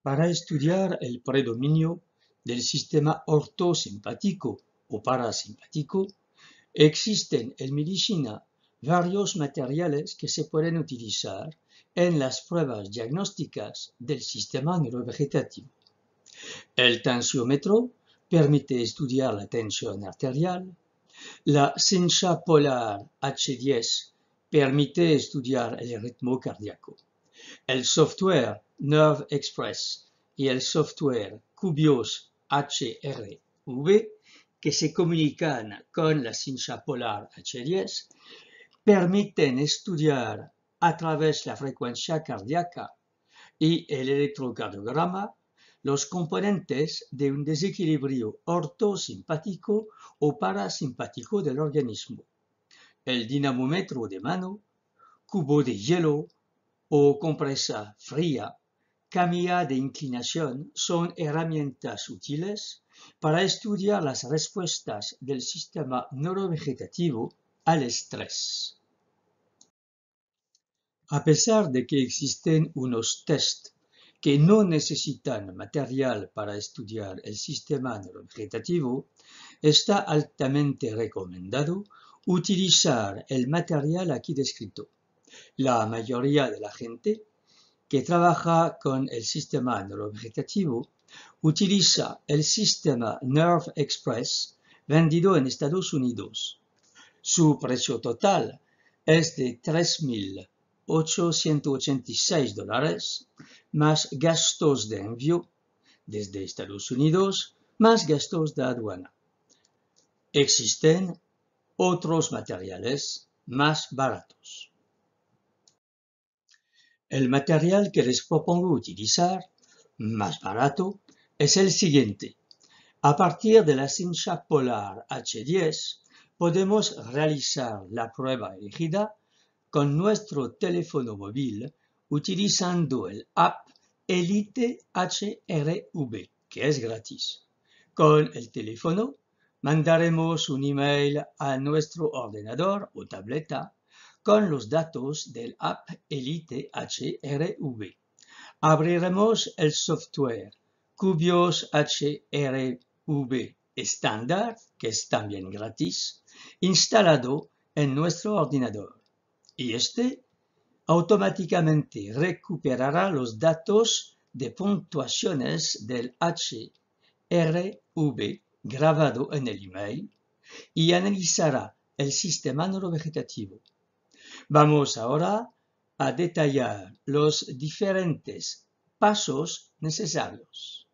Para estudiar el predominio del sistema ortosimpático o parasimpático, existen en medicina varios materiales que se pueden utilizar en las pruebas diagnósticas del sistema neurovegetativo. El tensiómetro permite estudiar la tensión arterial. La cincha polar H10 permite estudiar el ritmo cardíaco. El software Nerve Express y el software Cubios HRV, que se comunican con la cincha polar H10, permiten estudiar a través de la frecuencia cardíaca y el electrocardiograma los componentes de un desequilibrio ortosimpático o parasimpático del organismo. El dinamómetro de mano, cubo de hielo o compresa fría, camilla de inclinación son herramientas útiles para estudiar las respuestas del sistema neurovegetativo al estrés. A pesar de que existen unos test que no necesitan material para estudiar el sistema neurovegetativo, está altamente recomendado utilizar el material aquí descrito. La mayoría de la gente que trabaja con el sistema neurovegetativo utiliza el sistema Nerve Express vendido en Estados Unidos. Su precio total es de $3,886 más gastos de envío desde Estados Unidos más gastos de aduana. Existen otros materiales más baratos. El material que les propongo utilizar, más barato, es el siguiente. A partir de la cincha polar H10, podemos realizar la prueba elegida con nuestro teléfono móvil utilizando el app Elite HRV, que es gratis. Con el teléfono, mandaremos un email a nuestro ordenador o tableta con los datos del app Elite HRV. Abriremos el software Cubios HRV estándar, que es también gratis, instalado en nuestro ordenador. Y este automáticamente recuperará los datos de puntuaciones del HRV grabado en el email y analizará el sistema neurovegetativo. Vamos ahora a detallar los diferentes pasos necesarios.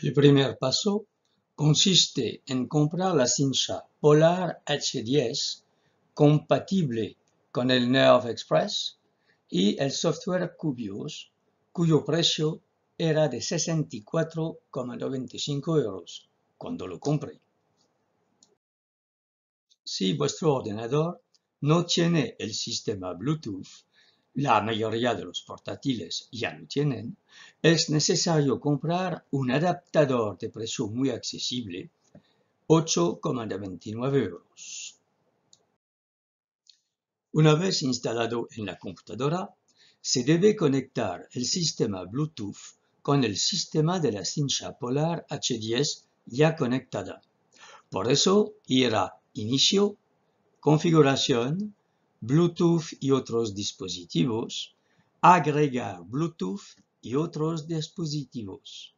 El primer paso consiste en comprar la cincha Polar H10 compatible con el Nerve Express y el software Cubios, cuyo precio era de €64,95 cuando lo compré. Si vuestro ordenador no tiene el sistema Bluetooth, la mayoría de los portátiles ya lo tienen, es necesario comprar un adaptador de precio muy accesible, €8,99. Una vez instalado en la computadora, se debe conectar el sistema Bluetooth con el sistema de la cincha Polar H10 ya conectada. Por eso, ir a Inicio, Configuración, Bluetooth y otros dispositivos, agregar Bluetooth y otros dispositivos.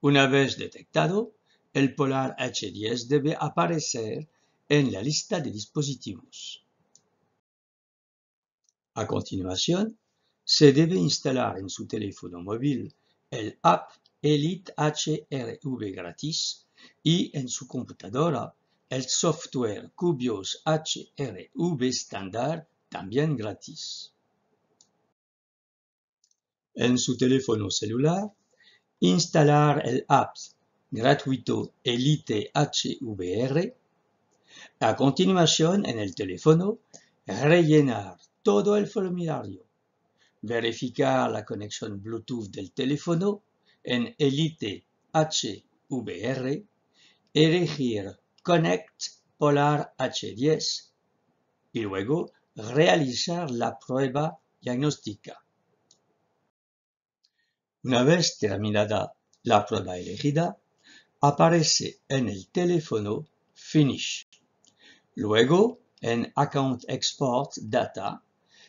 Una vez detectado, el Polar H10 debe aparecer en la lista de dispositivos. A continuación, se debe instalar en su teléfono móvil el app Elite HRV gratis y en su computadora el software Cubios HRV estándar también gratis. En su teléfono celular, instalar el app gratuito Elite HVR. A continuación, en el teléfono, rellenar todo el formulario. Verificar la conexión Bluetooth del teléfono en Elite HVR. Elegir Connect Polar H10 y luego realizar la prueba diagnóstica. Una vez terminada la prueba elegida, aparece en el teléfono Finish. Luego, en Account Export Data,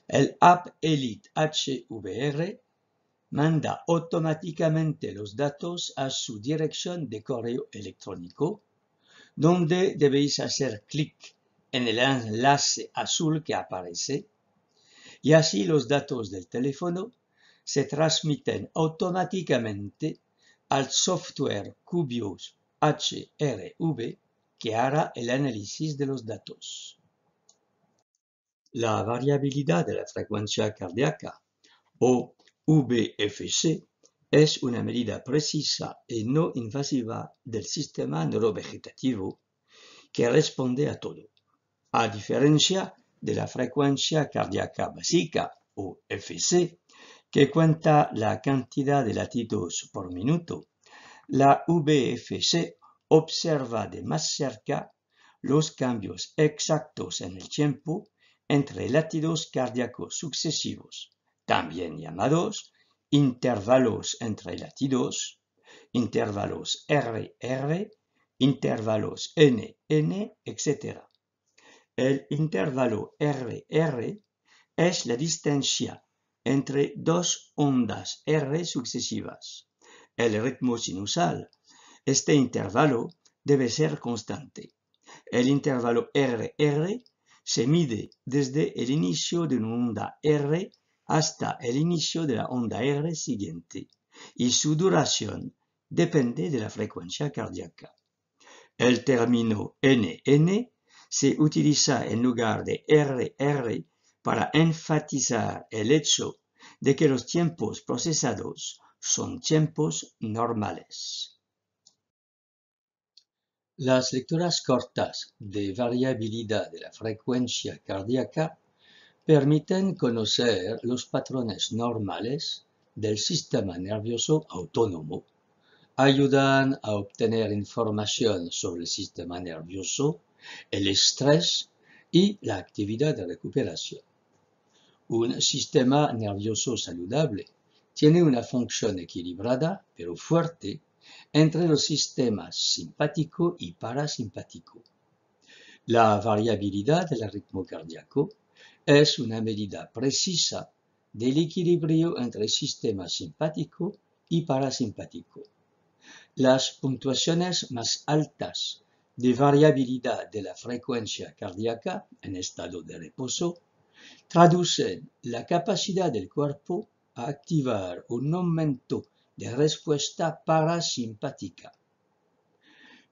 el App Elite HVR manda automáticamente los datos a su dirección de correo electrónico, donde debéis hacer clic en el enlace azul que aparece, y así los datos del teléfono se transmiten automáticamente al software Cubios HRV que hará el análisis de los datos. La variabilidad de la frecuencia cardíaca, o VFC, es una medida precisa y no invasiva del sistema neurovegetativo que responde a todo. A diferencia de la frecuencia cardíaca básica, o FC, que cuenta la cantidad de latidos por minuto, la VFC observa de más cerca los cambios exactos en el tiempo entre latidos cardíacos sucesivos, también llamados intervalos entre latidos, intervalos RR, intervalos NN, etc. El intervalo RR es la distancia entre dos ondas R sucesivas. El ritmo sinusal. Este intervalo debe ser constante. El intervalo RR se mide desde el inicio de una onda R hasta el inicio de la onda R siguiente, y su duración depende de la frecuencia cardíaca. El término NN se utiliza en lugar de RR para enfatizar el hecho de que los tiempos procesados son tiempos normales. Las lecturas cortas de variabilidad de la frecuencia cardíaca permiten conocer los patrones normales del sistema nervioso autónomo, ayudan a obtener información sobre el sistema nervioso, el estrés y la actividad de recuperación. Un sistema nervioso saludable tiene una función equilibrada pero fuerte entre los sistemas simpático y parasimpático. La variabilidad del ritmo cardíaco es una medida precisa del equilibrio entre el sistema simpático y parasimpático. Las puntuaciones más altas de variabilidad de la frecuencia cardíaca en estado de reposo traducen la capacidad del cuerpo a activar un aumento de respuesta parasimpática.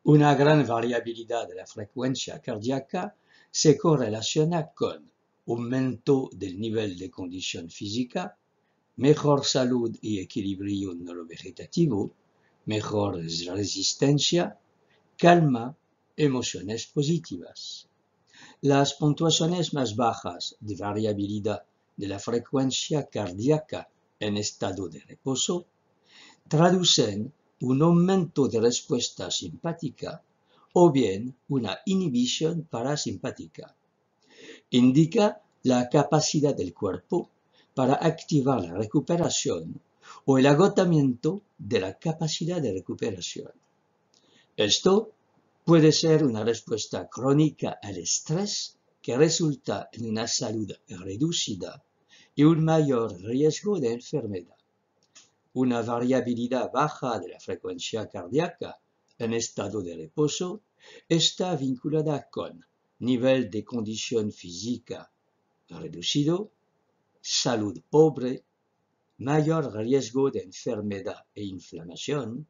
Una gran variabilidad de la frecuencia cardíaca se correlaciona con aumento del nivel de condición física, mejor salud y equilibrio neurovegetativo, mejor resistencia, calma, emociones positivas. Las puntuaciones más bajas de variabilidad de la frecuencia cardíaca en estado de reposo traducen un aumento de respuesta simpática o bien una inhibición parasimpática. Indica la capacidad del cuerpo para activar la recuperación o el agotamiento de la capacidad de recuperación. Esto puede ser una respuesta crónica al estrés que resulta en una salud reducida y un mayor riesgo de enfermedad. Una variabilidad baja de la frecuencia cardíaca en estado de reposo está vinculada con nivel de condición física reducido, salud pobre, mayor riesgo de enfermedad e inflamación,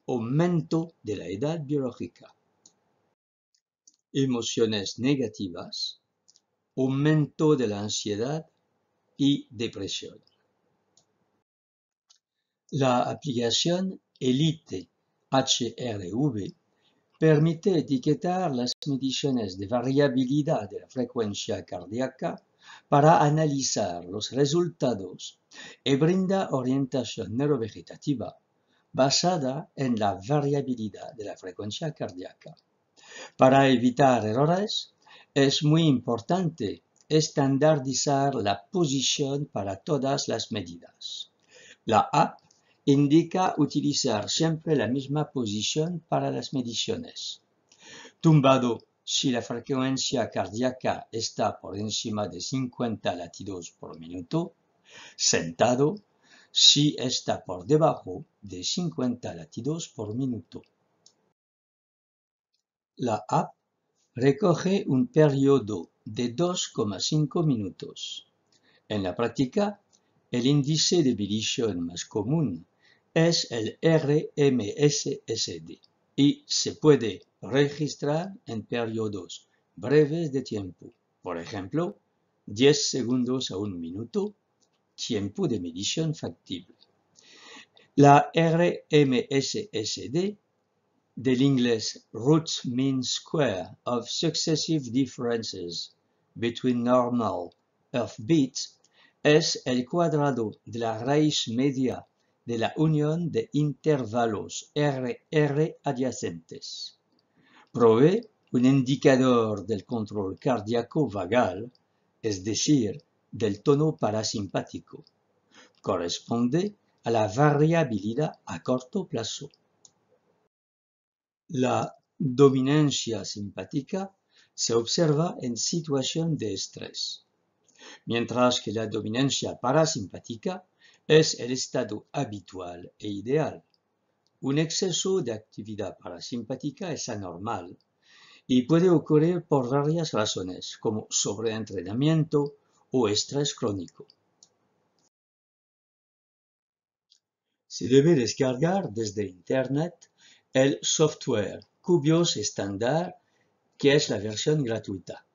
aumento de la edad biológica. Emociones negativas, aumento de la ansiedad y depresión. La aplicación Elite HRV permite etiquetar las mediciones de variabilidad de la frecuencia cardíaca para analizar los resultados y brinda orientación neurovegetativa basada en la variabilidad de la frecuencia cardíaca. Para evitar errores, es muy importante estandarizar la posición para todas las medidas. La app indica utilizar siempre la misma posición para las mediciones. Tumbado si la frecuencia cardíaca está por encima de 50 latidos por minuto, sentado si está por debajo de 50 latidos por minuto. La app recoge un periodo de 2,5 minutos. En la práctica, el índice de medición más común es el RMSSD y se puede registrar en periodos breves de tiempo, por ejemplo, 10 segundos a 1 minuto, tiempo de medición factible. La RMSSD, del inglés root mean square of successive differences between normal earth beats, es el cuadrado de la raíz media de la unión de intervalos RR adyacentes. Provee un indicador del control cardíaco vagal, es decir, del tono parasimpático. Corresponde a la variabilidad a corto plazo. La dominancia simpática se observa en situación de estrés, mientras que la dominancia parasimpática es el estado habitual e ideal. Un exceso de actividad parasimpática es anormal y puede ocurrir por varias razones, como sobreentrenamiento o estrés crónico. Se debe descargar desde Internet el software Cubios estándar, que es la versión gratuita.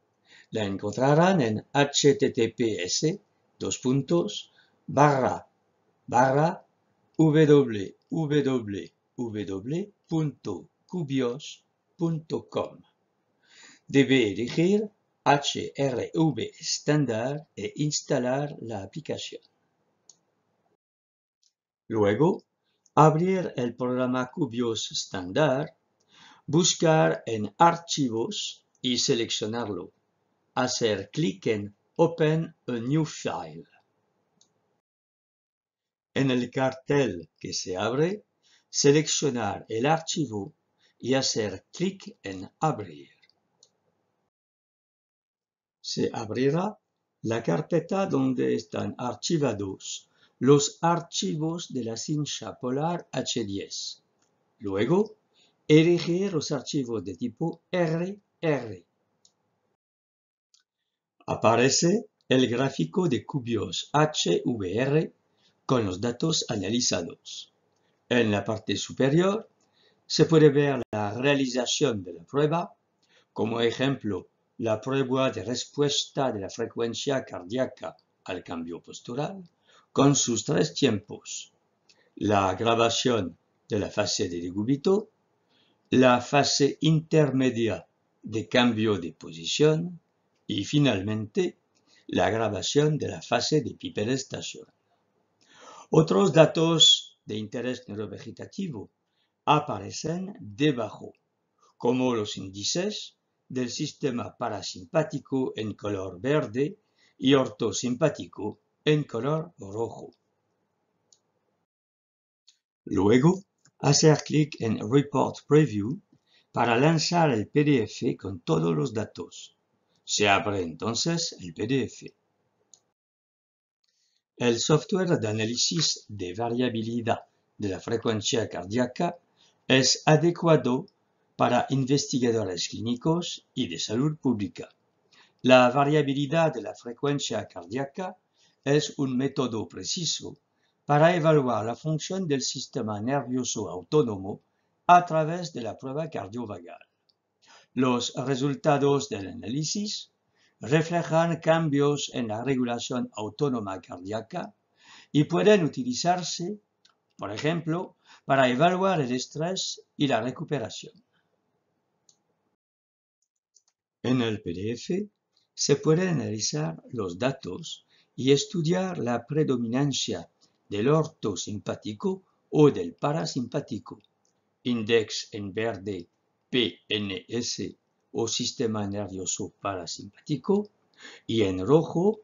La encontrarán en https://www.cubios.com. Debe elegir HRV estándar e instalar la aplicación. Luego, abrir el programa Cubios estándar, buscar en Archivos y seleccionarlo. Hacer clic en Open a New File. En el cartel que se abre, seleccionar el archivo y hacer clic en Abrir. Se abrirá la carpeta donde están archivados los archivos de la cincha polar H10. Luego, elegir los archivos de tipo RR. Aparece el gráfico de Cubios HVR con los datos analizados. En la parte superior se puede ver la realización de la prueba, como ejemplo, la prueba de respuesta de la frecuencia cardíaca al cambio postural, con sus 3 tiempos: la grabación de la fase de decúbito, la fase intermedia de cambio de posición y finalmente la grabación de la fase de hiperestación. Otros datos de interés neurovegetativo aparecen debajo, como los índices del sistema parasimpático en color verde y ortosimpático en color rojo. Luego, hacer clic en Report Preview para lanzar el PDF con todos los datos. Se abre entonces el PDF. El software de análisis de variabilidad de la frecuencia cardíaca es adecuado para investigadores clínicos y de salud pública. La variabilidad de la frecuencia cardíaca es un método preciso para evaluar la función del sistema nervioso autónomo a través de la prueba cardiovagal. Los resultados del análisis reflejan cambios en la regulación autónoma cardíaca y pueden utilizarse, por ejemplo, para evaluar el estrés y la recuperación. En el PDF se pueden analizar los datos y estudiar la predominancia del ortosimpático o del parasimpático, index en verde PNS o sistema nervioso parasimpático y en rojo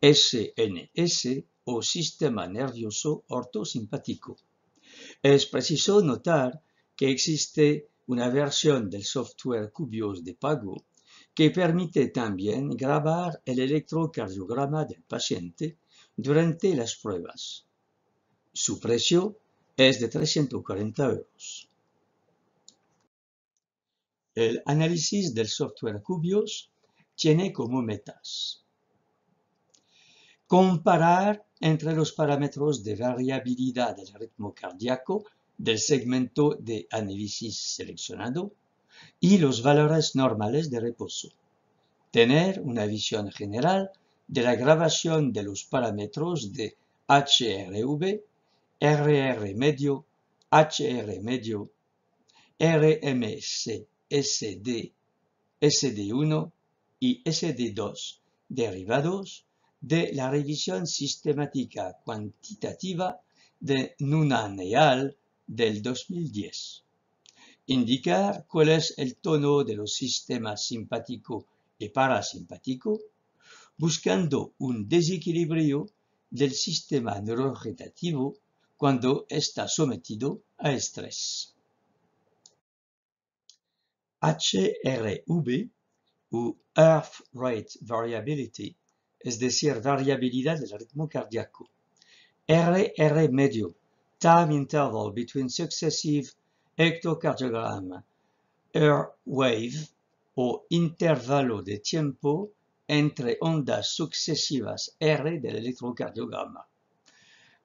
SNS o sistema nervioso ortosimpático. Es preciso notar que existe una versión del software Cubios de pago que permite también grabar el electrocardiograma del paciente durante las pruebas. Su precio es de 340 euros. El análisis del software Cubios tiene como metas: comparar entre los parámetros de variabilidad del ritmo cardíaco del segmento de análisis seleccionado y los valores normales de reposo. Tener una visión general de la grabación de los parámetros de HRV, RR medio, HR medio, RMS, SD, SD1 y SD2 derivados de la revisión sistemática cuantitativa de Noonan et al. Del 2010. Indicar cuál es el tono de los sistemas simpático y parasimpático, buscando un desequilibrio del sistema neurovegetativo cuando está sometido a estrés. HRV o Heart Rate Variability, es decir, variabilidad del ritmo cardíaco. RR medio, Time Interval Between Successive Electrocardiogram, wave o intervalo de tiempo entre ondas sucesivas R del electrocardiograma.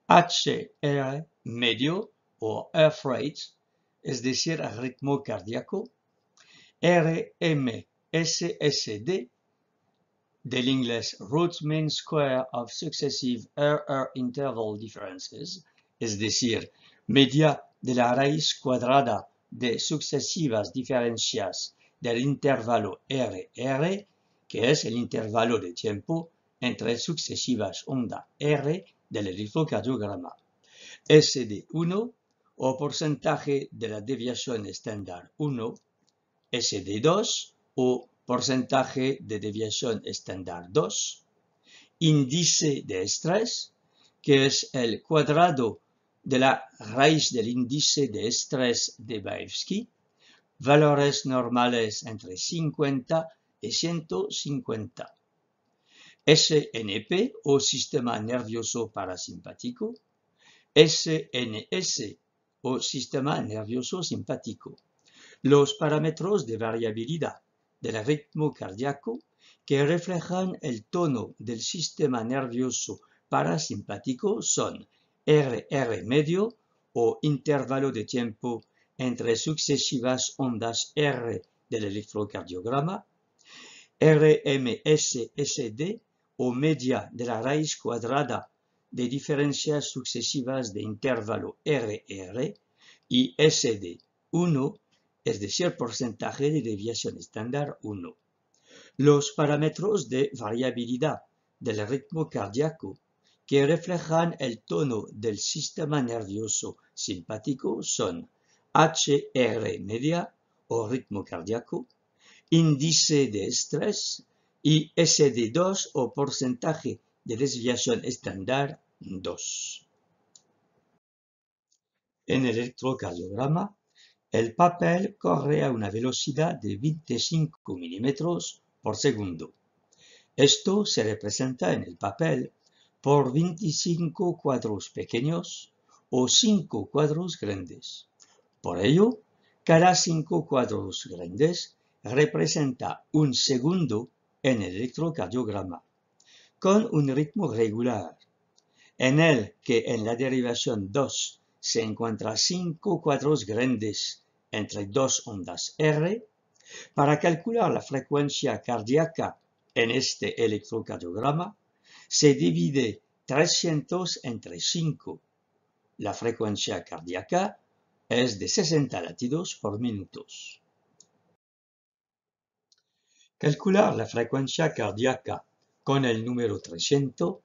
HR medio o Heart Rate, es decir, ritmo cardíaco. RMSSD, del inglés Root Mean Square of Successive RR Interval Differences, es decir, media de la raíz cuadrada de sucesivas diferencias del intervalo RR, que es el intervalo de tiempo entre sucesivas ondas R del electrocardiograma. SD1 o porcentaje de la desviación estándar 1, SD2 o porcentaje de desviación estándar 2, índice de estrés, que es el cuadrado de la raíz del índice de estrés de Baevsky, valores normales entre 50 y 150. SNP o sistema nervioso parasimpático, SNS o sistema nervioso simpático. Los parámetros de variabilidad del ritmo cardíaco que reflejan el tono del sistema nervioso parasimpático son RR medio o intervalo de tiempo entre sucesivas ondas R del electrocardiograma, RMSSD o media de la raíz cuadrada de diferencias sucesivas de intervalo RR y SD1, es decir, porcentaje de desviación estándar 1. Los parámetros de variabilidad del ritmo cardíaco que reflejan el tono del sistema nervioso simpático son HR media o ritmo cardíaco, índice de estrés y SD2 o porcentaje de desviación estándar 2. En el electrocardiograma, el papel corre a una velocidad de 25 milímetros por segundo. Esto se representa en el papel por 25 cuadros pequeños o 5 cuadros grandes. Por ello, cada 5 cuadros grandes representa un segundo en el electrocardiograma, con un ritmo regular, en el que en la derivación 2 se encuentran 5 cuadros grandes entre dos ondas R. Para calcular la frecuencia cardíaca en este electrocardiograma, se divide 300 entre 5. La frecuencia cardíaca es de 60 latidos por minuto. Calcular la frecuencia cardíaca con el número 300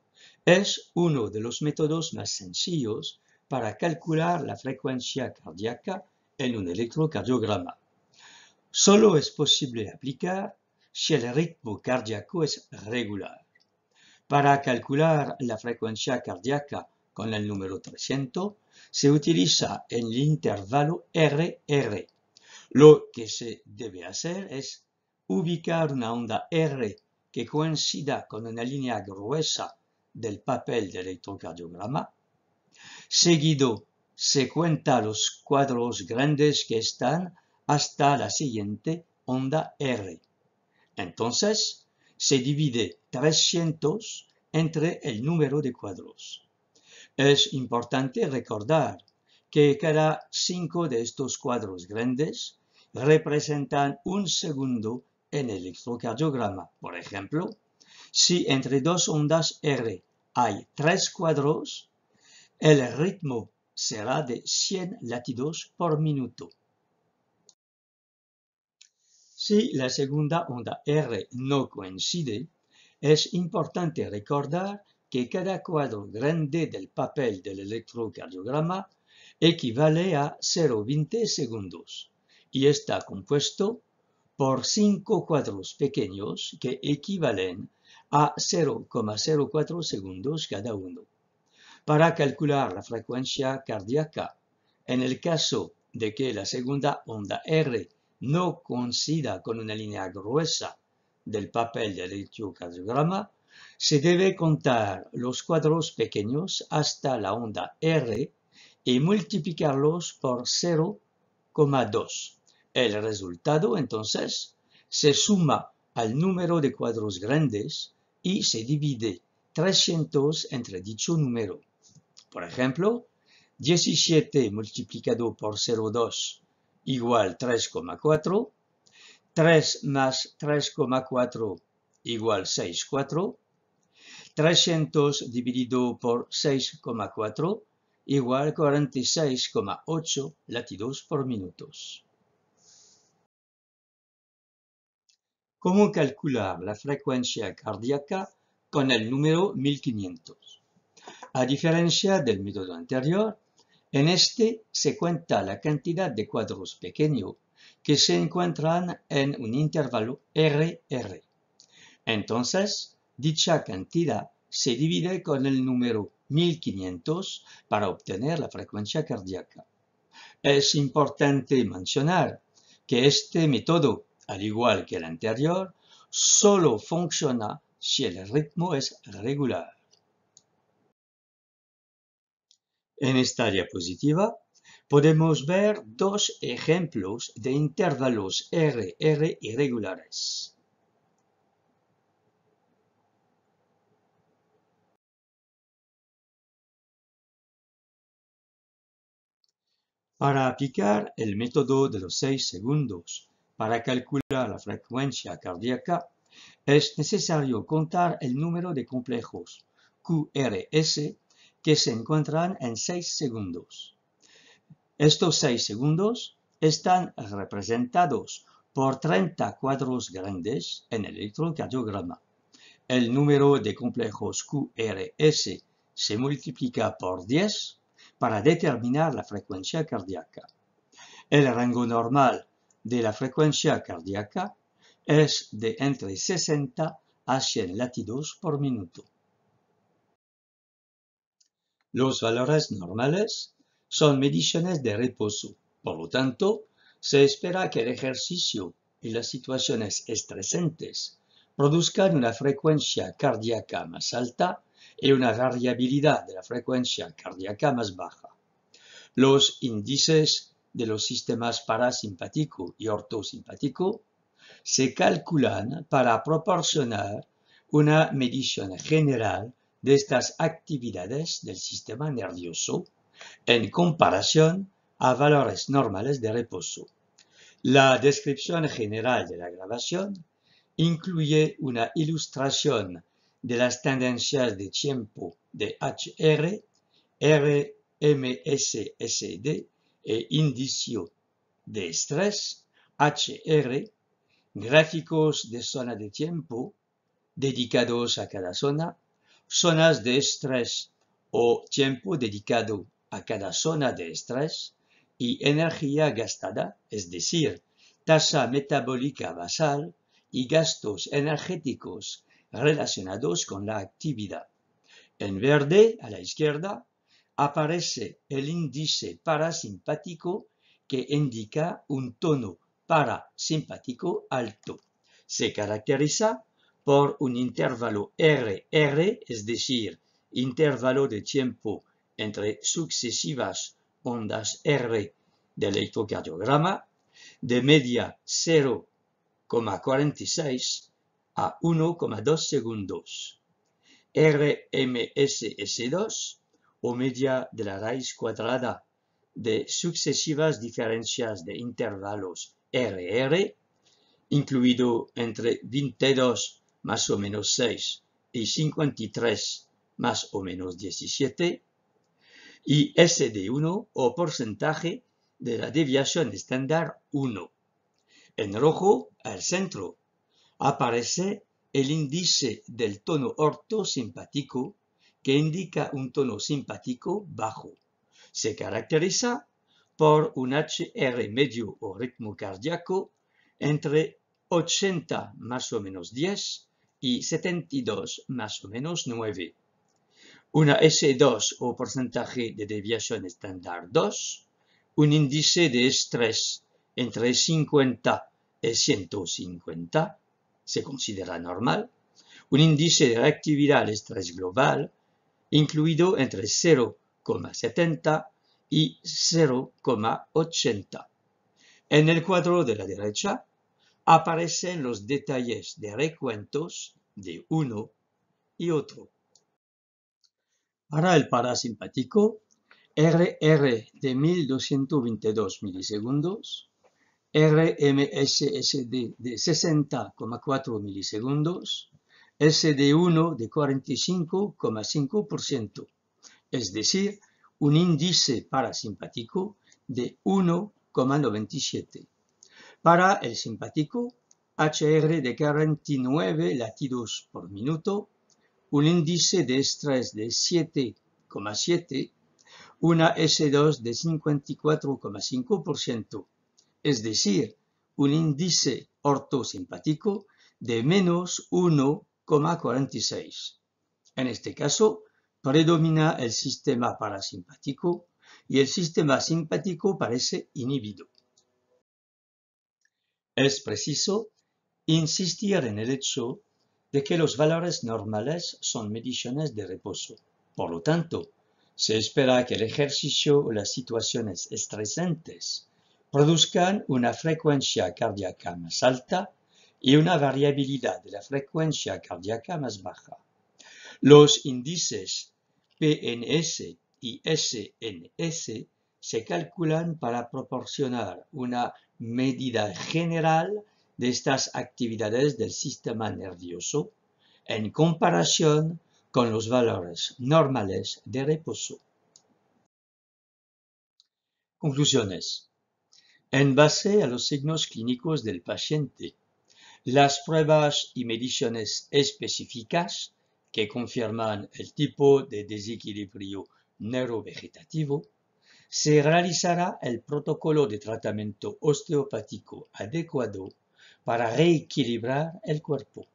es uno de los métodos más sencillos para calcular la frecuencia cardíaca en un electrocardiograma. Solo es posible aplicar si el ritmo cardíaco es regular. Para calcular la frecuencia cardíaca con el número 300, se utiliza en el intervalo RR. Lo que se debe hacer es ubicar una onda R que coincida con una línea gruesa del papel de electrocardiograma. Seguido, se cuenta los cuadros grandes que están hasta la siguiente onda R. Entonces, se divide 300 entre el número de cuadros. Es importante recordar que cada 5 de estos cuadros grandes representan un segundo en el electrocardiograma. Por ejemplo, si entre dos ondas R hay 3 cuadros, el ritmo será de 100 latidos por minuto. Si la segunda onda R no coincide, es importante recordar que cada cuadro grande del papel del electrocardiograma equivale a 0,20 segundos y está compuesto por 5 cuadros pequeños que equivalen a 0,04 segundos cada uno. Para calcular la frecuencia cardíaca, en el caso de que la segunda onda R no coincida con una línea gruesa del papel del electrocardiograma, se debe contar los cuadros pequeños hasta la onda R y multiplicarlos por 0,2. El resultado, entonces, se suma al número de cuadros grandes y se divide 300 entre dicho número. Por ejemplo, 17 multiplicado por 0,2 igual 3,4, 3 más 3,4 igual 6,4, 300 dividido por 6,4 igual 46,8 latidos por minuto. ¿Cómo calcular la frecuencia cardíaca con el número 1500? A diferencia del método anterior, en este se cuenta la cantidad de cuadros pequeños que se encuentran en un intervalo RR. Entonces, dicha cantidad se divide con el número 1500 para obtener la frecuencia cardíaca. Es importante mencionar que este método, al igual que el anterior, solo funciona si el ritmo es regular. En esta diapositiva podemos ver dos ejemplos de intervalos RR irregulares. Para aplicar el método de los 6 segundos para calcular la frecuencia cardíaca, es necesario contar el número de complejos QRS que se encuentran en 6 segundos. Estos 6 segundos están representados por 30 cuadros grandes en el electrocardiograma. El número de complejos QRS se multiplica por 10 para determinar la frecuencia cardíaca. El rango normal de la frecuencia cardíaca es de entre 60 a 100 latidos por minuto. Los valores normales son mediciones de reposo. Por lo tanto, se espera que el ejercicio y las situaciones estresantes produzcan una frecuencia cardíaca más alta y una variabilidad de la frecuencia cardíaca más baja. Los índices de los sistemas parasimpático y ortosimpático se calculan para proporcionar una medición general de estas actividades del sistema nervioso en comparación a valores normales de reposo. La descripción general de la grabación incluye una ilustración de las tendencias de tiempo de HR, RMSSD e indicio de estrés, HR, gráficos de zona de tiempo dedicados a cada zona, zonas de estrés o tiempo dedicado a cada zona de estrés y energía gastada, es decir, tasa metabólica basal y gastos energéticos relacionados con la actividad. En verde, a la izquierda, aparece el índice parasimpático que indica un tono parasimpático alto. Se caracteriza por un intervalo RR, es decir, intervalo de tiempo entre sucesivas ondas R del electrocardiograma, de media 0,46 a 1,2 segundos. RMSS2 o media de la raíz cuadrada de sucesivas diferencias de intervalos RR, incluido entre 22 más o menos 6 y 53 más o menos 17, y SD1 o porcentaje de la desviación estándar 1. En rojo, al centro, aparece el índice del tono ortosimpático que indica un tono simpático bajo. Se caracteriza por un HR medio o ritmo cardíaco entre 80 más o menos 10 y 72 más o menos 9. Una S2 o porcentaje de desviación estándar 2, un índice de estrés entre 50 y 150, se considera normal, un índice de reactividad al estrés global, incluido entre 0,70 y 0,80. En el cuadro de la derecha aparecen los detalles de recuentos de uno y otro. Para el parasimpático, RR de 1222 milisegundos, RMSSD de 60,4 milisegundos, SD1 de 45,5%, es decir, un índice parasimpático de 1,97. Para el simpático, HR de 49 latidos por minuto, un índice de estrés de 7,7, una S2 de 54,5%, es decir, un índice ortosimpático de menos 1,46. En este caso, predomina el sistema parasimpático y el sistema simpático parece inhibido. Es preciso insistir en el hecho de que los valores normales son mediciones de reposo. Por lo tanto, se espera que el ejercicio o las situaciones estresantes produzcan una frecuencia cardíaca más alta y una variabilidad de la frecuencia cardíaca más baja. Los índices PNS y SNS se calculan para proporcionar una medida general de estas actividades del sistema nervioso en comparación con los valores normales de reposo. Conclusiones. En base a los signos clínicos del paciente, las pruebas y mediciones específicas que confirman el tipo de desequilibrio neurovegetativo, se realizará el protocolo de tratamiento osteopático adecuado para reequilibrar el cuerpo.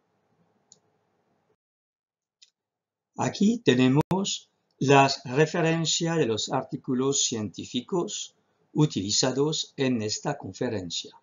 Aquí tenemos las referencias de los artículos científicos utilizados en esta conferencia.